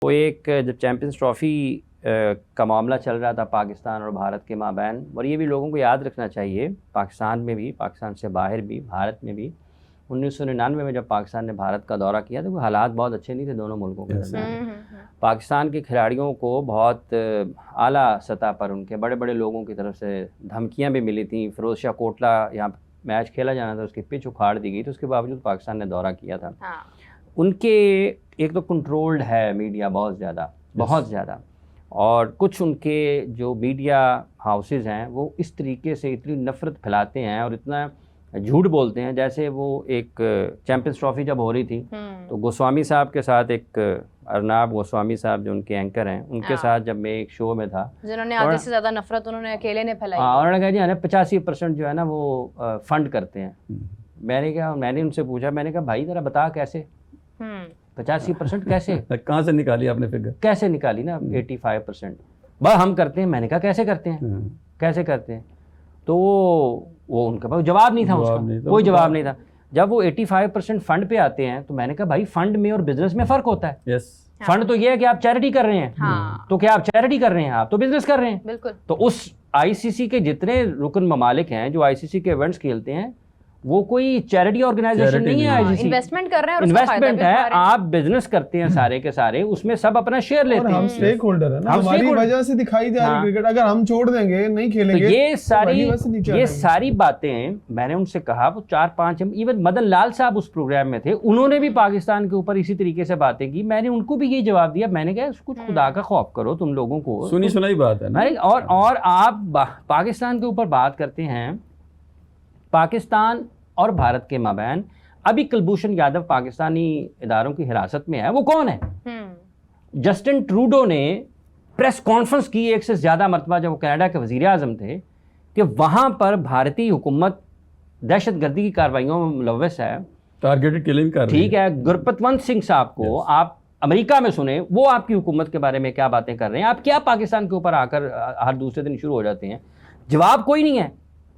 वो एक जब चैम्पियंस ट्रॉफ़ी का मामला चल रहा था पाकिस्तान और भारत के माबैन, और ये भी लोगों को याद रखना चाहिए, पाकिस्तान में भी, पाकिस्तान से बाहर भी, भारत में भी 1999 में जब पाकिस्तान ने भारत का दौरा किया तो हालात बहुत अच्छे नहीं थे दोनों मुल्कों के दरमियान। पाकिस्तान के खिलाड़ियों को बहुत आला सतह पर उनके बड़े बड़े लोगों की तरफ से धमकियां भी मिली थी। फिरोज शाह कोटला यहाँ मैच खेला जाना था, उसकी पिच उखाड़ दी गई, तो उसके बावजूद पाकिस्तान ने दौरा किया था। उनके एक तो कंट्रोल्ड है मीडिया बहुत ज़्यादा, और कुछ उनके जो मीडिया हाउसेस हैं वो इस तरीके से इतनी नफ़रत फैलाते हैं और इतना झूठ बोलते हैं। जैसे वो एक चैम्पियंस ट्रॉफ़ी जब हो रही थी तो गोस्वामी साहब के साथ, एक अर्नाब गोस्वामी साहब जो उनके एंकर हैं, उनके साथ जब मैं एक शो में था, जिन्होंने आधे से ज़्यादा नफरत उन्होंने अकेले ने फैलाई। उन्होंने कहा जी हमें 85% जो है ना वो फंड करते हैं। मैंने उनसे पूछा, मैंने कहा भाई ज़रा बता कैसे 85% कैसे कहाँ से निकाली आपने फिगर? कैसे निकाली ना 85% बस हम करते हैं। मैंने कहा कैसे करते हैं, कैसे करते हैं? तो वो उनके पास जवाब नहीं था, उसका कोई जवाब नहीं था। जब वो 85% फंड पे आते हैं तो मैंने कहा भाई फंड में और बिजनेस में फ़र्क होता है। फंड तो ये है कि आप चैरिटी कर रहे हैं, तो क्या आप चैरिटी कर रहे हैं? आप तो बिजनेस कर रहे हैं। बिल्कुल। तो उस आईसीसी के जितने रुकन ममालिक हैं जो आईसीसी के इवेंट्स खेलते हैं, वो कोई चैरिटी ऑर्गेनाइजेशन नहीं है। आईसीसी इन्वेस्टमेंट कर रहे हैं और इन्वेस्टमेंट है, आप बिजनेस करते हैं सारे के सारे, उसमें सब अपना शेयर लेते हैं। हम स्टेक होल्डर है ना, हमारी वजह से दिखाई जा रही क्रिकेट। अगर हम छोड़ देंगे, नहीं खेलेंगे, तो ये सारी बातें मैंने उनसे कहा। वो 4-5 इवन मदन लाल साहब उस प्रोग्राम में थे, उन्होंने भी पाकिस्तान के ऊपर इसी तरीके से बातें की। मैंने उनको भी ये जवाब दिया, मैंने कहा कुछ खुदा का खौफ करो तुम लोगों को, सुनी सुनाई बात है ना। और आप पाकिस्तान के ऊपर बात करते हैं। पाकिस्तान और भारत के माबैन अभी कुलभूषण यादव पाकिस्तानी इदारों की हिरासत में है। वो कौन है? जस्टिन ट्रूडो ने प्रेस कॉन्फ्रेंस की एक से ज़्यादा मरतबा, जब वो कनाडा के वज़ीर आज़म थे, कि वहाँ पर भारतीय हुकूमत दहशतगर्दी की कार्रवाइयों में मुलव्वस है, टारगेटेड किलिंग कर रही है। ठीक है, गुरपतवंत सिंह साहब को आप अमेरिका में सुने, वो आपकी हुकूमत के बारे में क्या बातें कर रहे हैं। आप क्या पाकिस्तान के ऊपर आकर हर दूसरे दिन शुरू हो जाते हैं? जवाब कोई नहीं है।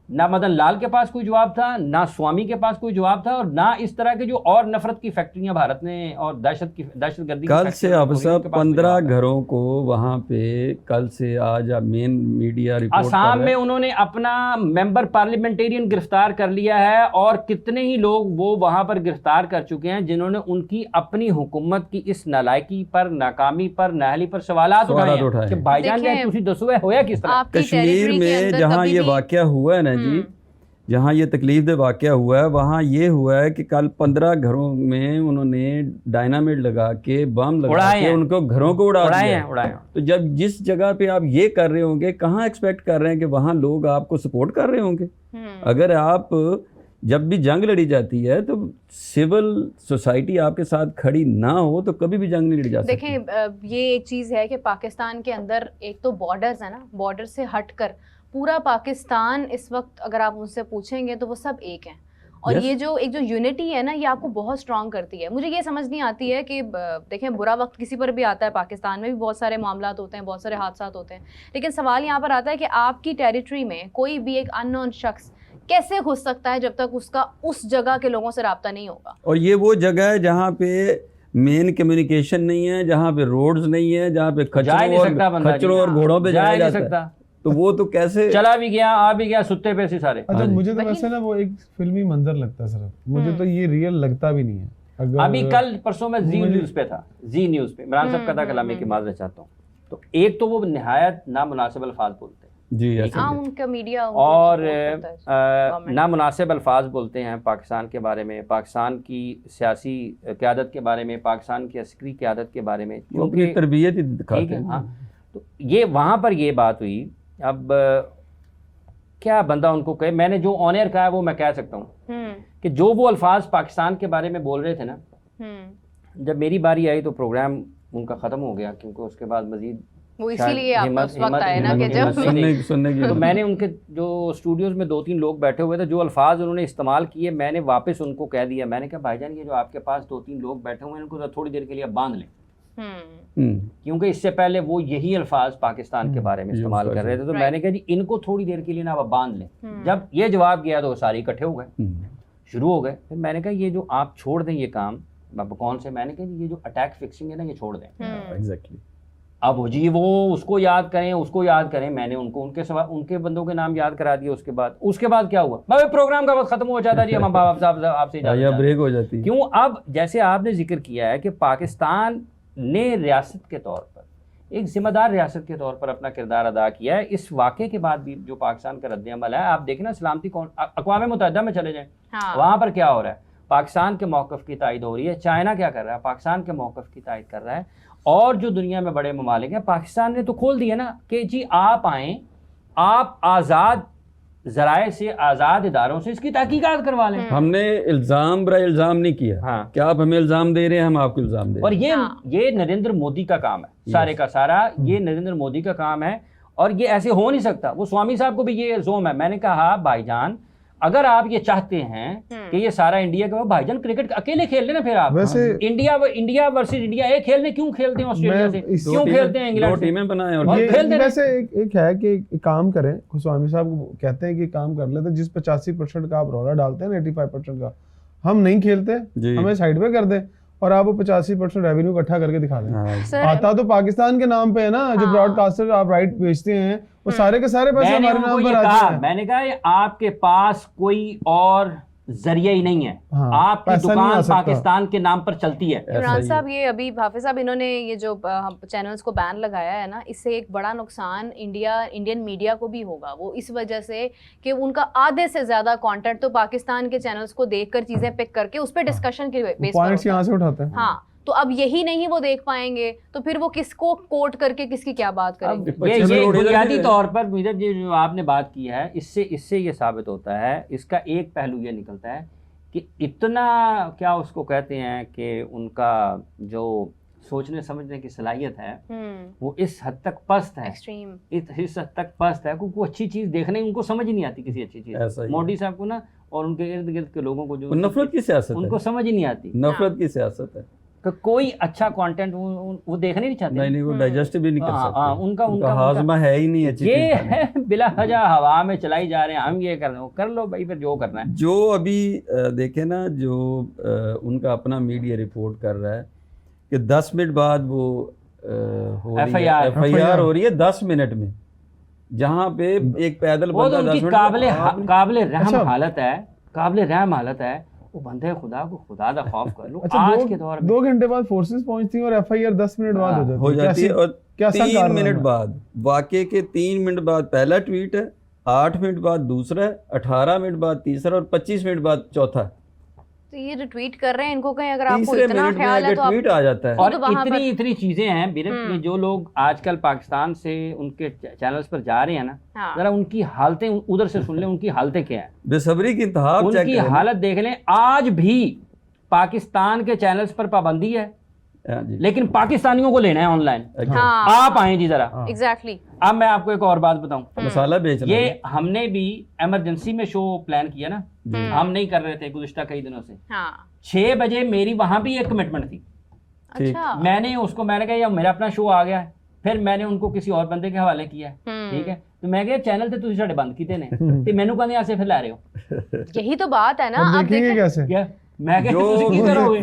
ना मदन लाल के पास कोई जवाब था, ना स्वामी के पास कोई जवाब था, और ना इस तरह के जो और नफरत की फैक्ट्रियां भारत ने और दहशतगर्दी कल से अब सब 15 घरों को वहां पे कल से आज मेन मीडिया रिपोर्ट आसाम में उन्होंने अपना मेंबर पार्लियामेंटेरियन गिरफ्तार कर लिया है, और कितने ही लोग वो वहां पर गिरफ्तार कर चुके हैं जिन्होंने उनकी अपनी हुकूमत की इस नालायकी पर, नाकामी पर, नाहली पर सवालात उठाए कि भाईजान ने तुसी दसो होया किस तरह। कश्मीर में जहां ये वाकया हुआ है ना जी, जहाँ ये तकलीफदेह वाक़या हुआ है, वहाँ ये हुआ है कि कल 15 घरों में उन्होंने डायनामिट लगा के, बम लगा के उनको घरों को उड़ा दिया। तो जब जिस जगह पे आप ये कर रहे होंगे, कहाँ एक्सपेक्ट कर रहे हैं कि वहाँ लोग आपको सपोर्ट कर रहे होंगे? अगर आप जब भी जंग लड़ी जाती है तो सिविल सोसाइटी आपके साथ खड़ी ना हो तो कभी भी जंग नहीं लड़ी जा सकती। देखें, ये एक चीज़ है कि पाकिस्तान के अंदर एक तो बॉर्डर्स है ना, बॉर्डर से हटकर पूरा पाकिस्तान इस वक्त अगर आप उनसे पूछेंगे तो वो सब एक हैं। और ये जो एक जो यूनिटी है ना, ये आपको बहुत स्ट्रांग करती है। मुझे ये समझ नहीं आती है कि देखें, बुरा वक्त किसी पर भी आता है, पाकिस्तान में भी बहुत सारे मामलात होते हैं, बहुत सारे हादसात होते हैं, लेकिन सवाल यहाँ पर आता है कि आपकी टेरिटरी में कोई भी एक अननोन शख्स कैसे घुस सकता है जब तक उसका उस जगह के लोगों से रब्ता नहीं होगा। और ये वो जगह है जहाँ पे मेन कम्युनिकेशन नहीं है, जहाँ पे रोड्स नहीं है, जहाँ पे खच्चरों और घोड़ों पे जाया जा सकता है। तो वो तो कैसे चला भी गया, आ भी गया, सुत्ते पे से सारे। अच्छा, मुझे तो वैसे ना वो एक फिल्मी मंजर लगता है सर, मुझे तो ये रियल लगता भी नहीं है। अभी कल परसों में जी न्यूज़ पे था, जी न्यूज़ पे, इमरान साहब कदा कलामी की माजरत चाहता हूँ। तो एक तो वो निहायत नामुनासिब अल्फाज बोलते हैं जी, उनका मीडिया, और नामुनासिब अल्फाज बोलते हैं पाकिस्तान के बारे में, पाकिस्तान की सियासी क़यादत के बारे में, पाकिस्तान की अस्करी क़यादत के बारे में, क्योंकि तरबियत ही दिखाते हैं। हाँ, तो ये वहाँ पर ये बात हुई। अब क्या बंदा उनको कहे, मैंने जो ऑन एयर कहा है वो मैं कह सकता हूँ कि जो वो अल्फाज पाकिस्तान के बारे में बोल रहे थे ना, जब मेरी बारी आई तो प्रोग्राम उनका ख़त्म हो गया, क्योंकि उसके बाद मजीद वो इसीलिए आपको उस वक्त आया ना कि जब सुनने की तो मैंने उनके जो स्टूडियोज़ में 2-3 लोग बैठे हुए थे, जो अल्फाज उन्होंने इस्तेमाल किए, मैंने वापस उनको कह दिया। मैंने कहा भाईजान, ये जो आपके पास 2-3 लोग बैठे हुए हैं, इनको थोड़ी देर के लिए बांध लें, क्योंकि इससे पहले वो यही अल्फाज पाकिस्तान के बारे में इस्तेमाल कर रहे थे। तो मैंने कहा जी इनको थोड़ी देर के लिए ना बांध लें। जब ये जवाब गया तो सारे इकट्ठे हो गए, शुरू हो गए। फिर मैंने कहा ये जो आप छोड़ दें ये काम, अब कौन से, मैंने कहा ये जो अटैक फिक्सिंग है ना ये छोड़ दें। एग्जैक्टली। अब वो जी वो उसको याद करें, मैंने उनको उनके बंदों के नाम याद करा दिए। उसके बाद क्या हुआ, भाई प्रोग्राम का वक्त खत्म हो जाता जी, हम आपसे ब्रेक हो जाती है। क्यों? अब जैसे आपने जिक्र किया है कि पाकिस्तान ने रियासत के तौर पर, एक जिम्मेदार रियासत के तौर पर अपना किरदार अदा किया है। इस वाक़े के बाद भी जो पाकिस्तान का रद्द-ए-अमल है, आप देखें ना, सलामती अक़वाम मुत्तहिदा में चले जाएं, वहाँ पर क्या हो रहा है, पाकिस्तान के मौक़िफ़ की तायद हो रही है। चाइना क्या कर रहा है, पाकिस्तान के मौक़िफ़ की तायद कर रहा है। और जो दुनिया में बड़े ममालिक हैं, पाकिस्तान ने तो खोल दिया ना कि जी आप आएँ, आप आज़ाद ज़राए से, आज़ाद इदारों से इसकी तहकीकात करवा लें। हमने इल्ज़ाम बरा इल्ज़ाम नहीं किया। हाँ। क्या आप हमें इल्ज़ाम दे रहे हैं, हम आपको इल्ज़ाम दे रहे हैं। और ये नरेंद्र मोदी का काम है, सारे का सारा ये नरेंद्र मोदी का काम है। और ये ऐसे हो नहीं सकता। वो स्वामी साहब को भी ये जोम है। मैंने कहा भाईजान, अगर आप ये चाहते हैं कि ये सारा इंडिया का, भाईजान क्रिकेट अकेले खेल लेना, फिर आप वैसे इंडिया वर्सेस इंडिया एक खेलने क्यों खेलते हैं, ऑस्ट्रेलिया से क्यों खेलते हैं, इंग्लैंड से टीमें बनाएं और वैसे एक है कि एक काम करें। स्वामी साहब को कहते हैं कि काम कर लेते, जिस 85% का आप रौला डालते हैं ना, 85% का हम नहीं खेलते, हमें साइड पे कर दें और आप वो 85% रेवेन्यू इकट्ठा करके दिखा दें। आता तो पाकिस्तान के नाम पे है ना, जो ब्रॉडकास्टर आप राइट बेचते हैं वो सारे के सारे पैसे हमारे नाम पर आते हैं। मैंने कहा आपके पास कोई और जरिया ही नहीं है, आपकी दुकान पाकिस्तान के नाम पर चलती है। इमरान साहब, ये अभी हाफिज साहब इन्होंने ये जो चैनल्स को बैन लगाया है ना, इससे एक बड़ा नुकसान इंडियन मीडिया को भी होगा। वो इस वजह से कि उनका आधे से ज्यादा कंटेंट तो पाकिस्तान के चैनल्स को देखकर चीजें पिक करके उस पर डिस्कशन के बेस पॉइंट्स यहाँ से उठाते हैं। हाँ, तो अब यही नहीं वो देख पाएंगे तो फिर वो किसको कोट करके किसकी क्या बात करेंगे। ये बुनियादी तौर पर मीरब जी जो आपने बात की है, इससे ये साबित होता है, इसका एक पहलू ये निकलता है कि इतना क्या उसको कहते हैं कि उनका जो सोचने समझने की सलाहियत है वो इस हद तक पस्त है, इस हद तक पस्त है, क्योंकि अच्छी चीज़ देखने उनको समझ ही नहीं आती किसी अच्छी चीज़। मोदी साहब को ना और उनके इर्द गिर्द के लोगों को जो नफरत की सियासत, उनको समझ ही नहीं आती, नफरत की सियासत है। तो कोई अच्छा कंटेंट वो देखने नहीं चाहते। नहीं, वो डाइजेस्ट भी नहीं कर सकते। उनका हाजमा है ही नहीं अच्छी। ये है बिला वजह हवा में चलाई जा रहे हैं, हम ये कर रहे हो, कर लो भाई, फिर जो करना है। जो अभी देखे ना, जो उनका अपना मीडिया रिपोर्ट कर रहा है कि 10 मिनट बाद वो FIR हो रही है 10 मिनट में, जहाँ पे एक पैदल बंदा 10 मिनट काबिल रहम हालत है। वो बंदे खुदा को खुदा दा खौफ कर लो। आज के दौर में 2 घंटे बाद फोर्सेस पहुंचती हैं और FIR 10 मिनट बाद हो जाती है। और 3 मिनट बाद, वाकई के 3 मिनट बाद पहला ट्वीट है, 8 मिनट बाद दूसरा है, 18 मिनट बाद तीसरा और 25 मिनट बाद चौथा। तो ये जो ट्वीट कर रहे हैं इनको कहीं अगर आपको इतना ख्याल है तो ट्वीट आ जाता है। और इतनी चीजें हैं बिरत, जो लोग आजकल पाकिस्तान से उनके चैनल्स पर जा रहे हैं ना, जरा उनकी हालतें उधर से सुन लें, उनकी हालतें क्या है, बेसब्री की इंतहा, उनकी हालत देख लें। आज भी पाकिस्तान के चैनल्स पर पाबंदी है, लेकिन पाकिस्तानियों को लेना है ऑनलाइन। आप आए जी जरा। एग्जैक्टली। अब मैं आपको एक और बात बताऊं, मसाला बेचना, ये हमने भी इमरजेंसी में शो प्लान किया ना, हम नहीं कर रहे थे गुज़िश्ता कई दिनों से। 6 बजे मेरी वहां भी एक कमिटमेंट थी। अच्छा। मैंने कहा यार मेरा अपना शो आ गया है, फिर मैंने उनको किसी और बंदे के हवाले किया, ठीक है, तो मैं कहा चैनल थे तुझे साढ़े बंद किए ने ते मैनू कहने यहाँ से फिर ला रहे हो। यही तो बात है ना। आप देखेंगे कैसे क्या मैं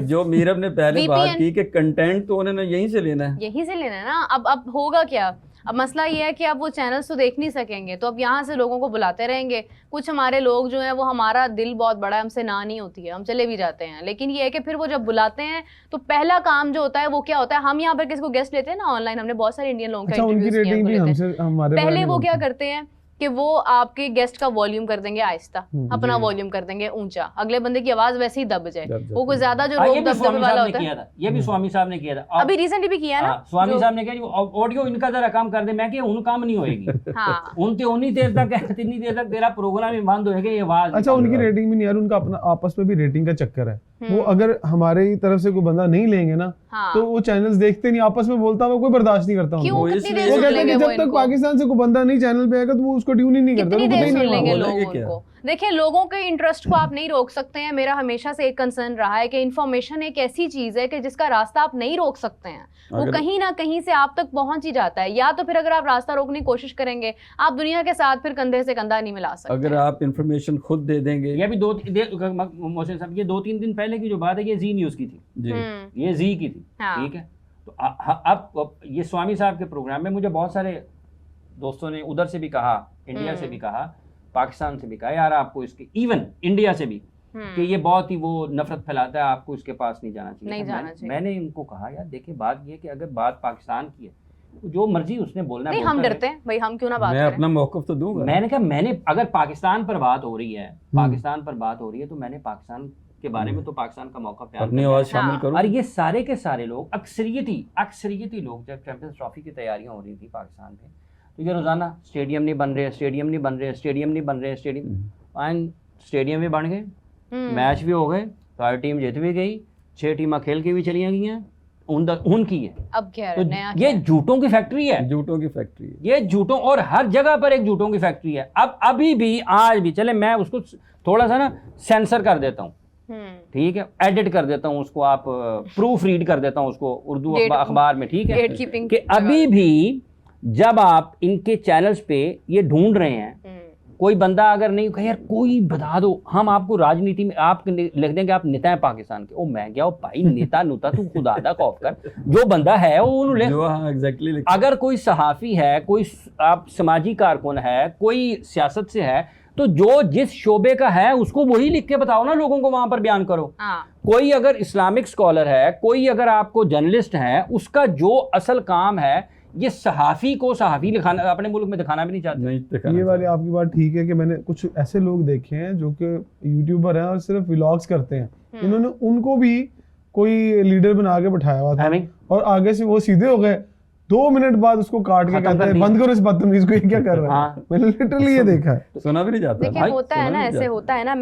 जो मीरब ने पहले बात की कि कंटेंट तो उन्होंने यहीं से लेना है ना। अब होगा क्या, अब मसला ये है कि अब वो चैनल्स तो देख नहीं सकेंगे, तो अब यहाँ से लोगों को बुलाते रहेंगे। कुछ हमारे लोग जो हैं वो, हमारा दिल बहुत बड़ा है, हमसे ना नहीं होती है, हम चले भी जाते हैं, लेकिन ये है कि फिर वो जब बुलाते हैं तो पहला काम जो होता है वो क्या होता है, हम यहाँ पर किसको गेस्ट लेते हैं ना ऑनलाइन, हमने बहुत सारे इंडियन लोगों का इंटरव्यू, पहले वो क्या करते हैं कि वो आपके गेस्ट का वॉल्यूम कर देंगे आहिस्ता, अपना वॉल्यूम कर देंगे ऊंचा, अगले बंदे की आवाज वैसे ही दब जाए। वो कोई ज्यादा जो रोक दबदबे वाला होता है, ये भी स्वामी साहब ने किया था, अभी रिसेंटली भी किया ना। स्वामी साहब ने कहा ऑडियो इनका जरा काम कर दे, मैं कि उन काम नहीं होएगी। हाँ, उन्नी देर तक तेरा प्रोग्राम ही बंद होएगा, ये आवाज। अच्छा, उनकी रेटिंग भी नहीं यार, उनका अपना आपस में भी रेटिंग का चक्कर है। वो अगर हमारे तरफ से कोई बंदा नहीं लेंगे ना, तो वो चैनल्स देखते नहीं, आपस में बोलता, वो कोई बर्दाश्त नहीं करता। वो कहते हैं कि जब तक पाकिस्तान से कोई बंदा नहीं चैनल पे आएगा तो वो उसको ट्यून ही नहीं करता। सुन लेंगे लोग उनको, देखिए, लोगों के इंटरेस्ट को आप नहीं रोक सकते हैं। मेरा हमेशा से एक कंसर्न रहा है कि इन्फॉर्मेशन एक ऐसी चीज है कि जिसका रास्ता आप नहीं रोक सकते हैं, वो कहीं ना कहीं से आप तक पहुंच ही जाता है। या तो फिर अगर आप रास्ता रोकने की कोशिश करेंगे, आप दुनिया के साथ फिर कंधे से कंधा नहीं मिला सकते। अगर आप इंफॉर्मेशन खुद दे देंगे, ये भी मोहसिन साहब, ये 2-3 दिन पहले की जो बात है, ये जी न्यूज़ की थी जी, ये जी की थी, ठीक है। तो अब ये स्वामी साहब के प्रोग्राम में मुझे बहुत सारे दोस्तों ने उधर से भी कहा, इंडिया से भी कहा, पाकिस्तान से भी कहा, यार आपको इसके, इवन इंडिया से भी, कि ये बहुत ही वो नफरत फैलाता है, आपको इसके पास नहीं जाना चाहिए। मैंने इनको कहा, यार देखिए बात ये कि अगर बात पाकिस्तान की है, जो मर्जी उसने बोलना नहीं, हम डरते हैं भाई, हम क्यों ना बात मैं करें। अपना मौक़िफ़ तो दूंगा। मैंने कहा, अगर पाकिस्तान पर बात हो रही है, पाकिस्तान पर बात हो रही है, तो मैंने पाकिस्तान के बारे में तो पाकिस्तान का मौका अपनी आवाज़ शामिल करूं। और ये सारे के सारे लोग, अक्सरियती लोग, जब चैंपियंस ट्रॉफी की तैयारियां हो रही थी पाकिस्तान में, तो ये रोजाना स्टेडियम नहीं बन रहे, स्टेडियम भी बन गए, मैच भी हो गए, तो टीम जीत भी गई, 6 टीमें खेल के भी चली गई हैं, उनकी है। अब क्या तो नया ये झूठों की फैक्ट्री है, ये झूठों, और हर जगह पर एक झूठों की फैक्ट्री है। अब अभी भी, आज भी, चले मैं उसको थोड़ा सा ना सेंसर कर देता हूँ, ठीक है, एडिट कर देता हूँ उसको, आप प्रूफ रीड कर देता हूँ उसको उर्दू अखबार में, ठीक है, कि अभी भी जब आप इनके चैनल्स पे ये ढूंढ रहे हैं, कोई बंदा अगर नहीं कहे, यार कोई बता दो, हम आपको राजनीति में आप लिख देंगे आप नेता है पाकिस्तान के, ओ मैं क्या, ओ भाई नेता नुता तू खुदा दा खौफ कर, जो बंदा है वो उन्होंने एग्जैक्टली। अगर कोई सहाफ़ी है, कोई आप समाजी कारकुन है, कोई सियासत से है, तो जो जिस शोबे का है उसको वही लिख के बताओ ना, लोगों को वहां पर बयान करो। कोई अगर इस्लामिक स्कॉलर है, कोई अगर आपको जर्नलिस्ट है, उसका जो असल काम है, ये सहाफ़ी को सहाफ़ी लिखाना, अपने मुल्क में दिखाना भी नहीं चाहते। ये वाली आपकी बात ठीक है कि मैंने कुछ ऐसे लोग देखे हैं जो कि यूट्यूबर हैं और सिर्फ व्लॉग्स करते हैं, इन्होंने उनको भी कोई लीडर बना के बैठाया हुआ था, और आगे से वो सीधे हो गए, 2 मिनट बाद उसको काट के कहते हैं बंद करो इस बदतमीज को, ये क्या कर रहा है। मैंने लिटरली ये देखा है, सुना भी नहीं जाता। देखिए होता है ना, ऐसे होता है ना।